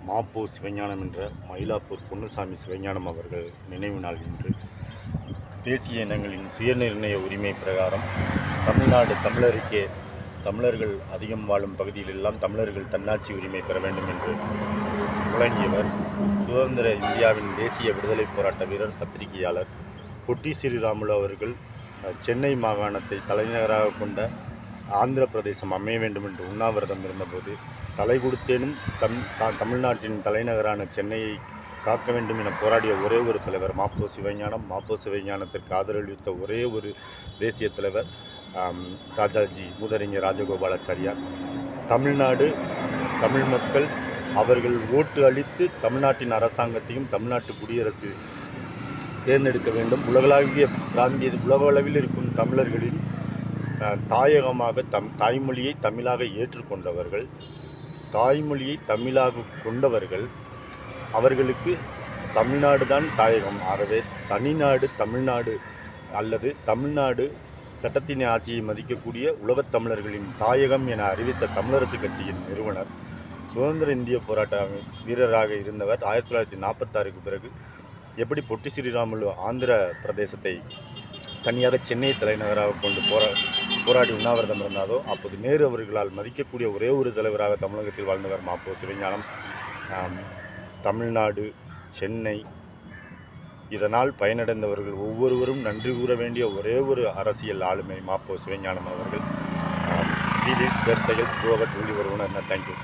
மாப்போ சிவஞானம் என்ற மயிலாப்பூர் பொன்னுசாமி சிவஞானம் அவர்கள் நினைவு நாள் இன்று. தேசிய இனங்களின் சுயநிர்ணய உரிமை பிரகாரம் தமிழ்நாடு தமிழருக்கே, தமிழர்கள் அதிகம் வாழும் பகுதியிலெல்லாம் தமிழர்கள் தன்னாட்சி உரிமை பெற வேண்டும் என்று முழங்கியவர் சுதந்திர இந்தியாவின் தேசிய விடுதலை போராட்ட வீரர், பத்திரிகையாளர் பொட்டி ஸ்ரீராமுலு அவர்கள். சென்னை மாகாணத்தை தலைநகராக கொண்ட ஆந்திர பிரதேசம் அமைய வேண்டும் என்று உண்ணாவிரதம் இருந்தபோது தலை கொடுத்தேனும் தமிழ்நாட்டின் தலைநகரான சென்னையை காக்க வேண்டும் என போராடிய ஒரே ஒரு தலைவர் மாப்போ சிவஞானம். மாப்போ சிவஞானத்திற்கு ஆதரவளித்த ஒரே ஒரு தேசிய தலைவர் ராஜாஜி மூதறிஞர் ராஜகோபாலாச்சாரியார். தமிழ்நாடு, தமிழ் மக்கள் அவர்கள் ஓட்டு அளித்து தமிழ்நாட்டின் அரசாங்கத்தையும் தமிழ்நாட்டு குடியரசு தேர்ந்தெடுக்க வேண்டும். உலகளவில் இருக்கும் தமிழர்களின் தாயகமாக தாய்மொழியை தமிழாக ஏற்றுக்கொண்டவர்கள், தாய்மொழியை தமிழாக கொண்டவர்கள், அவர்களுக்கு தமிழ்நாடு தான் தாயகம். ஆகவே தனிநாடு தமிழ்நாடு அல்லது தமிழ்நாடு சட்டத்தின் ஆட்சியை மதிக்கக்கூடிய உலகத் தமிழர்களின் தாயகம் என அறிவித்த தமிழரசு கட்சியின் நிறுவனர், சுதந்திர இந்திய போராட்ட வீரராக இருந்தவர். 1946க்கு பிறகு எப்படி பொட்டி ஸ்ரீராமுலு ஆந்திர பிரதேசத்தை தனியாக சென்னையை தலைநகராக கொண்டு போராடி உண்ணாவிரதம் இருந்தாரோ, அப்போது நேரு அவர்களால் மதிக்கக்கூடிய ஒரே ஒரு தலைவராக தமிழகத்தில் வாழ்ந்தவர் மாப்போ சிவஞானம். தமிழ்நாடு, சென்னை இதனால் பயனடைந்தவர்கள் ஒவ்வொருவரும் நன்றி கூற வேண்டிய ஒரே ஒரு அரசியல் ஆளுமை மாப்போ சிவஞானம் அவர்கள். These birthdays go over to everyone. Thank you.